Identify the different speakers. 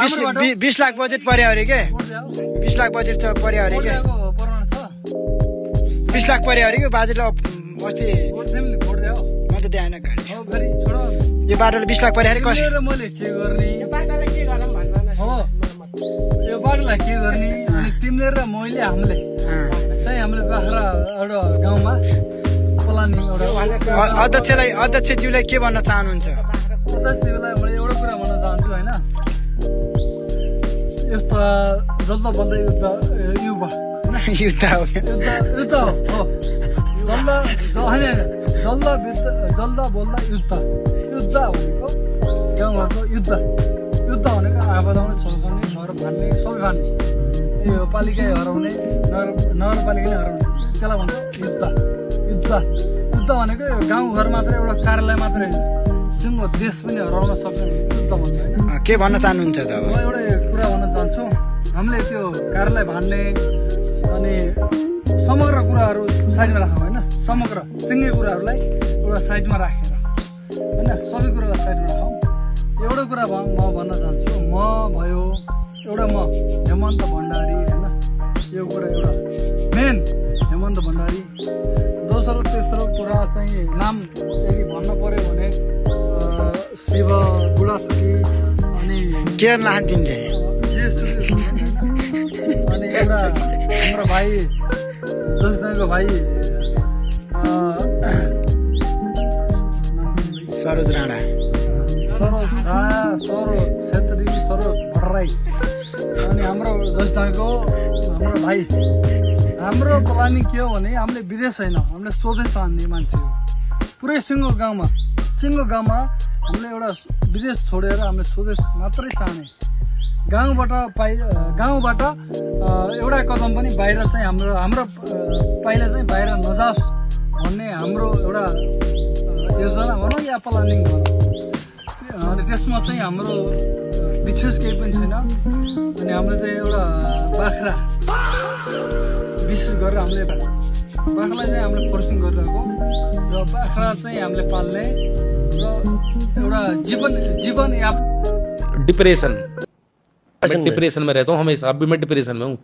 Speaker 1: 20 lakh budget पर्यो अरे के 20 लाख बजेट छ पर्यो अरे के 20 लाख पर्यो अरे के बाजेटले अस्ति म त त्यहाँ आएन गाडी यो बाटोले 20 लाख पर्यो अरे कसरी
Speaker 2: मैले के गर्ने यो बाटोलाई के गर्न भन्नु हो यो बाटोलाई के गर्ने अनि तिमीले र मैले हामीले चाहिँ हामीले बाख्रा एउटा गाउँमा प्लानिङ एउटा
Speaker 1: अध्यक्षज्यूलाई के भन्न चाहनुहुन्छ
Speaker 2: अध्यक्षज्यूलाई मैले एउटा कुरा भन्न चाहन्छु हैन यस्तो जल्द बल्द युवा
Speaker 1: युद्ध हो
Speaker 2: युद्ध हो जल्द बोल्दा युद्ध भनेको गाउँघरको युद्ध भनेको आफू आउने छोड्ने घर भान्ने सबै भान्ने यो पालिका हराउने नगरपालिकाले हराउने त्यसलाई भन्छ युद्ध भनेको गाउँघर मात्रै एउटा कार्यालय मात्रै सिङ्गो देश पनि हराउन सक्ने युद्ध भन्छ होइन
Speaker 1: के भन्न चाहनुहुन्छ त
Speaker 2: म एउटा कुरा भन्न चाहन्छु हामीले त्यो कार्यालय भान्ने अनि समग्र कुराहरू साइडमा राखौँ होइन समग्र सिङ्गै कुराहरूलाई एउटा साइडमा राखेर होइन सबै कुरालाई साइडमा राखौँ एउटा कुरा म भन्न चाहन्छु म भयो एउटा म हेमन्त भण्डारी होइन यो कुरा एउटा मेन हेमन्त भण्डारी दोस्रो तेस्रो कुरा चाहिँ नाम यदि भन्न पर्यो भने शिव बुढाथोकी अनि
Speaker 1: केरला दिन्छ
Speaker 2: अनि एउटा हाम्रो भाइ जोसदाको भाइ
Speaker 1: सरोज राणा
Speaker 2: सरोज छेत्री सरोज भट्टराई अनि हाम्रो जोसदाको हाम्रो भाइ हाम्रो प्लानिङ के हो भने हामीले विदेश होइन हामीले स्वदेश चाहने मान्छे हो पुरै सिङ्गो गाउँमा हामीले एउटा विदेश छोडेर हामीले स्वदेश मात्रै चाहने गाउँबाट एउटा कदम पनि बाहिर चाहिँ हाम्रो पाइला चाहिँ बाहिर नजाओस् भन्ने हाम्रो एउटा योजना भनौँ या प्लानिङ भनौँ अनि त्यसमा चाहिँ हाम्रो विशेष केही पनि छैन अनि हामीले चाहिँ एउटा बाख्रा विशेष गरेर हामीले बाख्रालाई चाहिँ हामीले फोर्सिङ गरिरहेको र बाख्रा चाहिँ हामीले पाल्ने र एउटा जीवन यापन
Speaker 3: डिप्रेशन में रहता हूँ हमेशा, अब भी मैं डिप्रेशन में हूँ।